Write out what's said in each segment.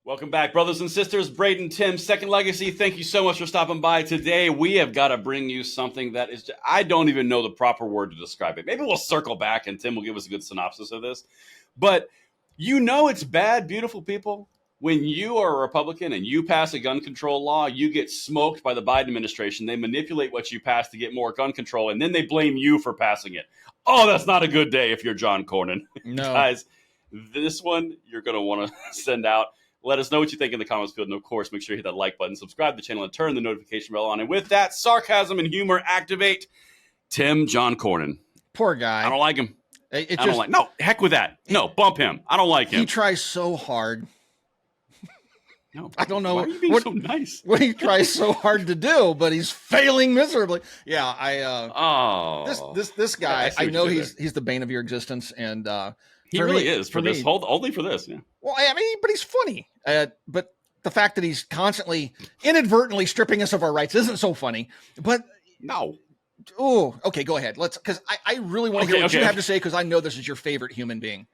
Welcome back, brothers and sisters. Braden, Tim, Second Legacy. Thank you so much for stopping by today. We have got to bring you something that is, I don't even know the proper word to describe it. Maybe we'll circle back and Tim will give us a good synopsis of this. But you know it's bad, beautiful people. When you are a Republican and you pass a gun control law, you get smoked by the Biden administration. They manipulate what you pass to get more gun control, and then they blame you for passing it. Oh, that's not a good day if you're John Cornyn. No. Guys, this one you're going to want to send out. Let us know what you think in the comments field. And, of course, make sure you hit that like button, subscribe to the channel, and turn the notification bell on. And with that, sarcasm and humor activate. Tim John Cornyn. Poor guy. I don't like him. No, heck with that. No, bump him. I don't like him. He tries so hard. No, I don't know why are you being so nice. What he tries so hard to do, but he's failing miserably. Yeah, this guy. I know he's the bane of your existence, and he really is for this. Only for this. Yeah. Well, I mean, but he's funny. But the fact that he's constantly inadvertently stripping us of our rights isn't so funny. But no. Oh, okay. Go ahead. Because I really want to hear what you have to say, because I know this is your favorite human being.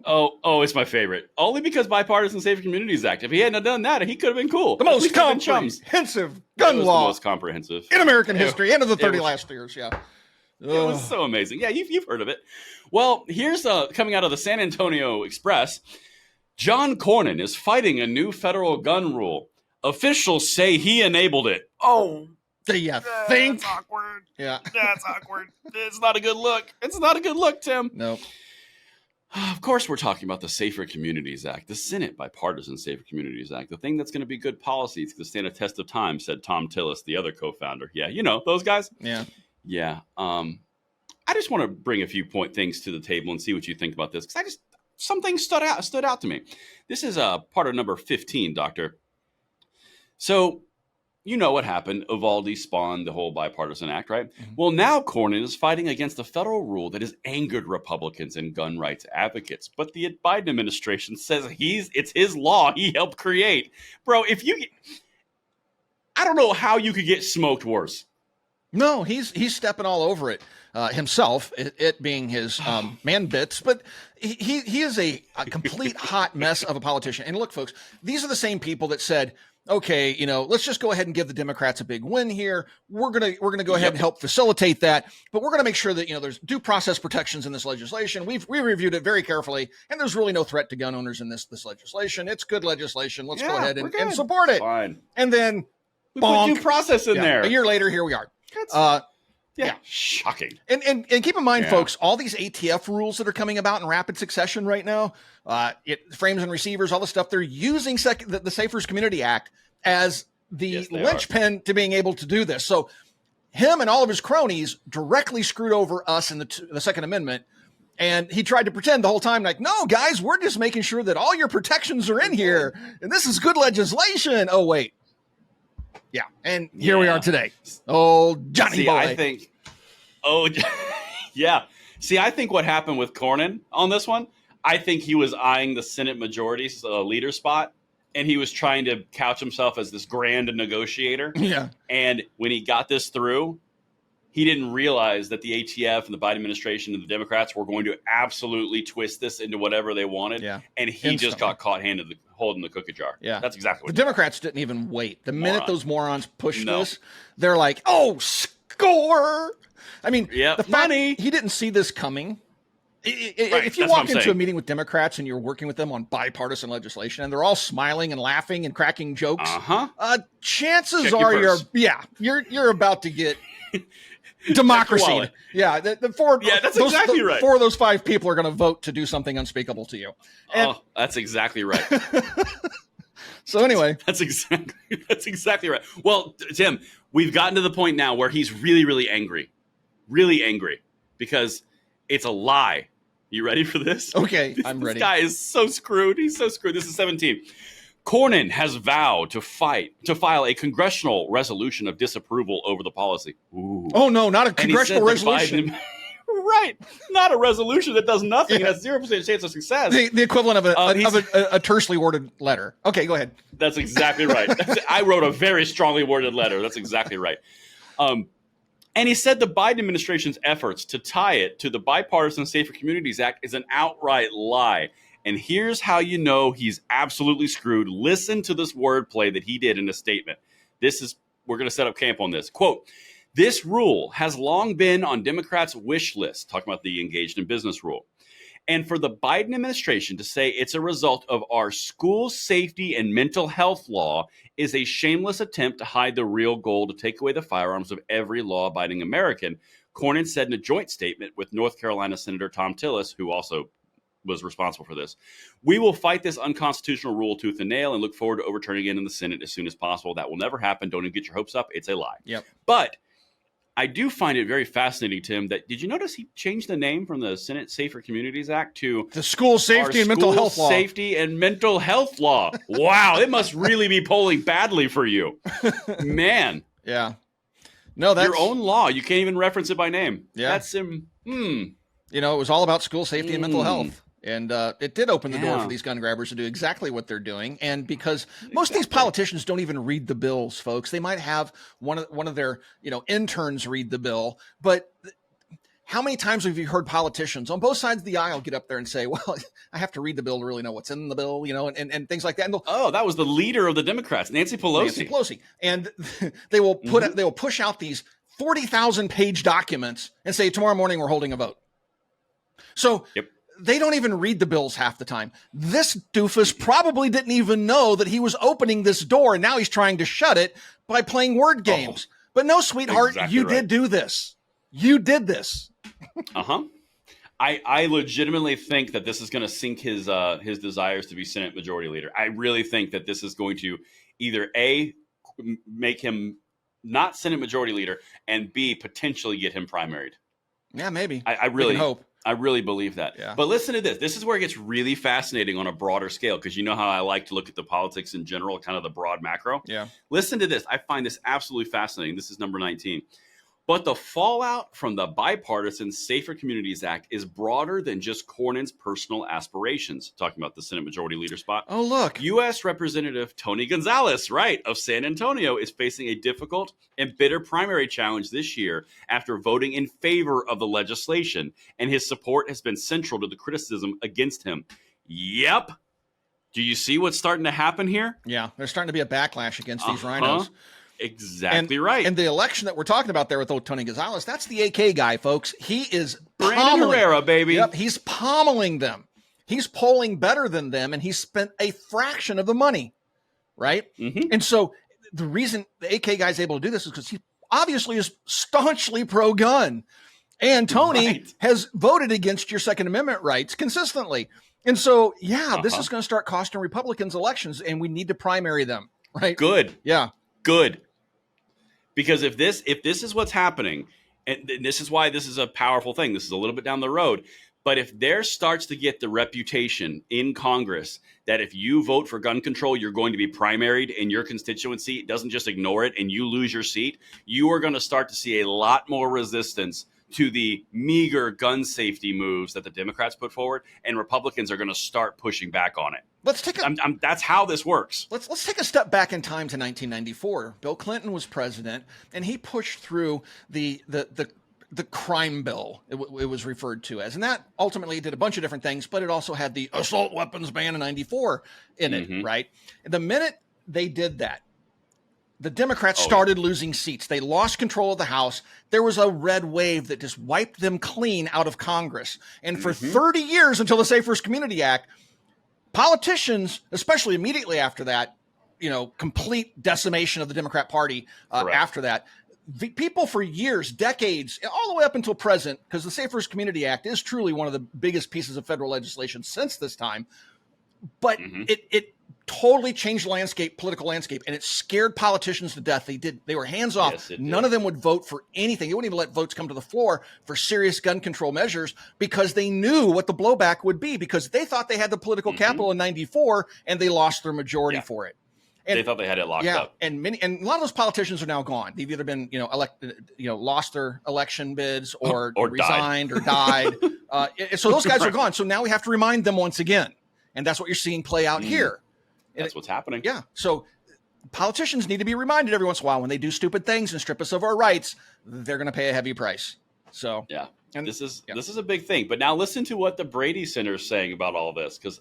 Oh, it's my favorite. Only because Bipartisan Safer Communities Act. If he hadn't done that, he could have been cool. The most comprehensive gun law. The most comprehensive in American history. End of the 30 last years. Yeah. It was so amazing. Yeah, you've heard of it. Well, here's coming out of the San Antonio Express. John Cornyn is fighting a new federal gun rule. Officials say he enabled it. Oh, do you think? That's awkward. Yeah. That's awkward. It's not a good look. It's not a good look, Tim. Nope. Of course, we're talking about the Safer Communities Act, the Senate Bipartisan Safer Communities Act, the thing that's going to be good policy. It's going to stand a test of time, said Tom Tillis, the other co-founder. Yeah, you know, those guys. Yeah. Yeah. I just want to bring a few things to the table and see what you think about this, because some things stood out to me. This is part of number 15, Doctor. So, you know what happened. Uvalde spawned the whole bipartisan act, right? Mm-hmm. Well, now Cornyn is fighting against a federal rule that has angered Republicans and gun rights advocates. But the Biden administration says it's his law he helped create. Bro, I don't know how you could get smoked worse. No, he's stepping all over it himself, it being his man bits. But he is a complete hot mess of a politician. And look, folks, these are the same people that said, okay, let's just go ahead and give the Democrats a big win here. We're gonna go ahead and help facilitate that, but we're gonna make sure that there's due process protections in this legislation. We reviewed it very carefully, and there's really no threat to gun owners in this legislation. It's good legislation. Let's go ahead and support it. Fine. And then we put due process in there. A year later, here we are. Yeah, shocking. And keep in mind, folks, all these ATF rules that are coming about in rapid succession right now, frames and receivers, all the stuff, they're using the Safer Community Act as the linchpin to being able to do this. So him and all of his cronies directly screwed over us in the Second Amendment. And he tried to pretend the whole time, like, no, guys, we're just making sure that all your protections are in here. And this is good legislation. Oh, wait. Yeah, and here we are today. Oh, Johnny boy. I think what happened with Cornyn on this one, I think he was eyeing the Senate majority leader spot, and he was trying to couch himself as this grand negotiator. Yeah. And when he got this through, he didn't realize that the ATF and the Biden administration and the Democrats were going to absolutely twist this into whatever they wanted. Yeah. And he just got caught holding the cookie jar. Yeah. That's exactly what the Democrats didn't even wait. The minute those morons pushed this, they're like, oh, score. I mean, the fact he didn't see this coming. If you walk into a meeting with Democrats and you're working with them on bipartisan legislation and they're all smiling and laughing and cracking jokes, chances are you're about to get democracy. Yeah, that's exactly right. 4 of those 5 people are going to vote to do something unspeakable to you. And, that's exactly right. So anyway, that's exactly right. Well, Tim, we've gotten to the point now where he's really, really angry because it's a lie. You ready for this? Okay, I'm ready. This guy is so screwed. He's so screwed. This is 17. Cornyn has vowed to file a congressional resolution of disapproval over the policy. Ooh. Oh, no, not a congressional resolution. Right. Not a resolution that does nothing. It has 0% chance of success. The equivalent of a tersely worded letter. Okay, go ahead. That's exactly right. I wrote a very strongly worded letter. That's exactly right. And he said the Biden administration's efforts to tie it to the Bipartisan Safer Communities Act is an outright lie. And here's how you know he's absolutely screwed. Listen to this wordplay that he did in a statement. We're going to set up camp on this. Quote, "This rule has long been on Democrats' wish list," talking about the engaged in business rule. "And for the Biden administration to say it's a result of our school safety and mental health law is a shameless attempt to hide the real goal to take away the firearms of every law-abiding American," Cornyn said in a joint statement with North Carolina Senator Tom Tillis, who also was responsible for this. "We will fight this unconstitutional rule tooth and nail and look forward to overturning it in the Senate as soon as possible. That will never happen. Don't even get your hopes up. It's a lie." Yep. But I do find it very fascinating, Tim, that did you notice he changed the name from the Senate Safer Communities Act to the School Safety and Mental Health Law? Safety and Mental Health Law. Wow, it must really be polling badly for you. Man. Yeah. No, that's your own law. You can't even reference it by name. Yeah. That's You know, it was all about school safety and mental health. And it did open the door for these gun grabbers to do exactly what they're doing. And because most of these politicians don't even read the bills, folks, they might have one of their, interns read the bill. But how many times have you heard politicians on both sides of the aisle get up there and say, well, I have to read the bill to really know what's in the bill, and things like that. And that was the leader of the Democrats, Nancy Pelosi. And they will they will push out these 40,000 page documents and say, tomorrow morning we're holding a vote. So they don't even read the bills half the time. This doofus probably didn't even know that he was opening this door, and now he's trying to shut it by playing word games. But no, sweetheart, you did do this. You did this. I legitimately think that this is going to sink his desires to be Senate Majority Leader. I really think that this is going to either A, make him not Senate Majority Leader, and B, potentially get him primaried. Yeah, maybe. I really hope. I really believe that. Yeah. But listen to this. This is where it gets really fascinating on a broader scale, because you know how I like to look at the politics in general, kind of the broad macro. Yeah. Listen to this. I find this absolutely fascinating. This is number 19. "But the fallout from the bipartisan Safer Communities Act is broader than just Cornyn's personal aspirations," talking about the Senate Majority Leader spot. Oh, look. U.S. Representative Tony Gonzalez, of San Antonio, is facing a difficult and bitter primary challenge this year after voting in favor of the legislation, and his support has been central to the criticism against him. Yep. Do you see what's starting to happen here? Yeah, there's starting to be a backlash against these rhinos. Exactly right. And the election that we're talking about there with old Tony Gonzalez, that's the AK guy, folks. He is Brandon Herrera, baby. Yep, he's pommeling them. He's polling better than them, and he's spent a fraction of the money, right? And so the reason the AK guy's able to do this is because he obviously is staunchly pro-gun. And Tony has voted against your Second Amendment rights consistently. And so, this is going to start costing Republicans elections, and we need to primary them, right? Good. Yeah. Good. Because if this is what's happening, and this is why this is a powerful thing, this is a little bit down the road, but if there starts to get the reputation in Congress that if you vote for gun control, you're going to be primaried in your constituency, it doesn't just ignore it and you lose your seat, you are going to start to see a lot more resistance to the meager gun safety moves that the Democrats put forward, and Republicans are going to start pushing back on it. Let's take that's how this works. Let's take a step back in time to 1994. Bill Clinton was president, and he pushed through the crime bill, it was referred to as, and that ultimately did a bunch of different things, but it also had the assault weapons ban in 94 in it, right? The minute they did that, the Democrats started losing seats. They lost control of the House. There was a red wave that just wiped them clean out of Congress. And for 30 years, until the Safer Community Act, politicians, especially immediately after that, complete decimation of the Democrat Party after that, the people for years, decades, all the way up until present, because the Safer Community Act is truly one of the biggest pieces of federal legislation since this time. But it totally changed the political landscape, and it scared politicians to death. They were hands off. None of them would vote for anything. They wouldn't even let votes come to the floor for serious gun control measures because they knew what the blowback would be, because they thought they had the political capital in 94 and they lost their majority for it. And they thought they had it locked up. And a lot of those politicians are now gone. They've either been, elected, lost their election bids or resigned or died. So those guys are gone. So now we have to remind them once again. And that's what you're seeing play out here. That's what's happening. Yeah. So politicians need to be reminded every once in a while when they do stupid things and strip us of our rights, they're going to pay a heavy price. So and this is a big thing. But now listen to what the Brady Center is saying about all this, because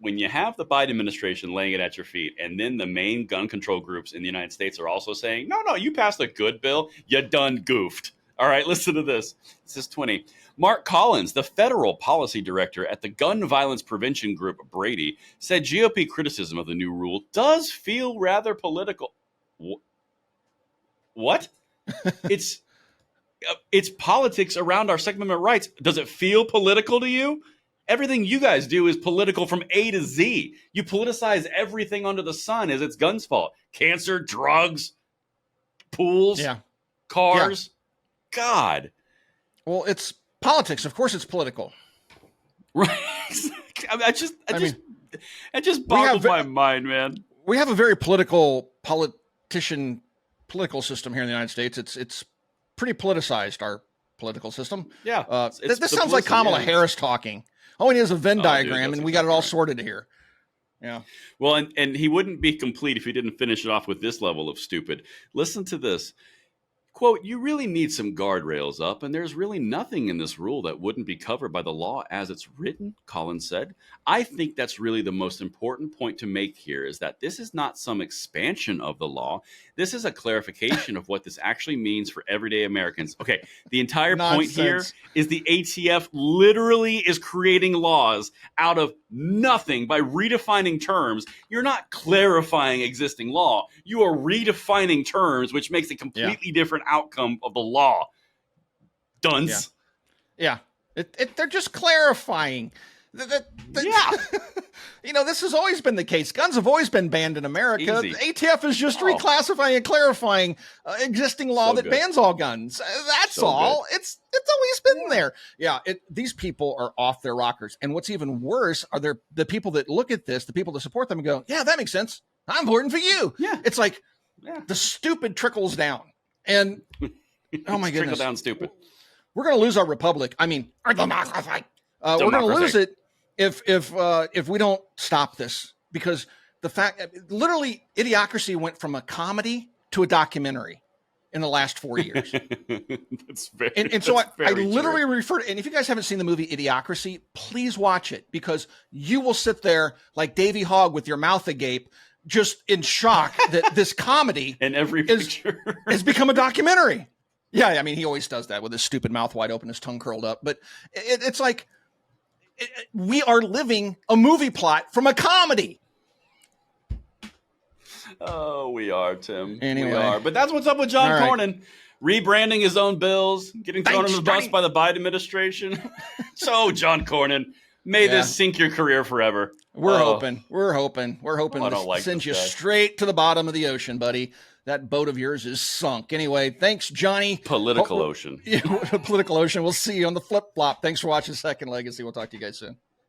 when you have the Biden administration laying it at your feet, and then the main gun control groups in the United States are also saying, no, you passed a good bill, you done goofed. All right, listen to this. This is 20. Mark Collins, the federal policy director at the gun violence prevention group Brady, said GOP criticism of the new rule does feel rather political. What? It's politics around our Second Amendment rights. Does it feel political to you? Everything you guys do is political from A to Z. You politicize everything under the sun as it's guns' fault. Cancer, drugs, pools, cars. Yeah. God. Well, it's politics. Of course it's political. Right. I just boggles my mind, man. We have a very political system here in the United States. It's pretty politicized, our political system. Yeah. This sounds like Kamala Harris talking. All we need is a Venn diagram, and we got it all sorted here. Yeah. Well, and he wouldn't be complete if he didn't finish it off with this level of stupid. Listen to this. Quote, you really need some guardrails up, and there's really nothing in this rule that wouldn't be covered by the law as it's written, Collins said. I think that's really the most important point to make here is that this is not some expansion of the law. This is a clarification of what this actually means for everyday Americans. Okay, the entire point here is the ATF literally is creating laws out of nothing by redefining terms. You're not clarifying existing law. You are redefining terms, which makes a completely different outcome of the law. Dunce. Yeah. They're just clarifying. You know, this has always been the case. Guns have always been banned in America. Easy. The ATF is just reclassifying and clarifying existing law that bans all guns. That's all. Good. It's always been there. Yeah, these people are off their rockers. And what's even worse are the people that look at this, the people that support them and go, yeah, that makes sense. I'm voting for you. Yeah. It's like the stupid trickles down. And oh my goodness. Trickle down stupid. We're going to lose our republic. I mean, our democracy. We're going to lose it if we don't stop this, because the fact, literally, Idiocracy went from a comedy to a documentary in the last 4 years. So I literally refer to, and if you guys haven't seen the movie Idiocracy, please watch it, because you will sit there like Davy Hogg with your mouth agape, just in shock that this comedy in every picture has become a documentary. Yeah, I mean, he always does that with his stupid mouth wide open, his tongue curled up. But it's like we are living a movie plot from a comedy. Oh, we are, Tim. Anyway. We are. But that's what's up with John Cornyn. Rebranding his own bills, getting thrown in the bus by the Biden administration. So, John Cornyn, may this sink your career forever. We're hoping. This sends you straight to the bottom of the ocean, buddy. That boat of yours is sunk. Anyway, thanks, Johnny. Political ocean. Yeah, political ocean. We'll see you on the flip flop. Thanks for watching Second Legacy. We'll talk to you guys soon.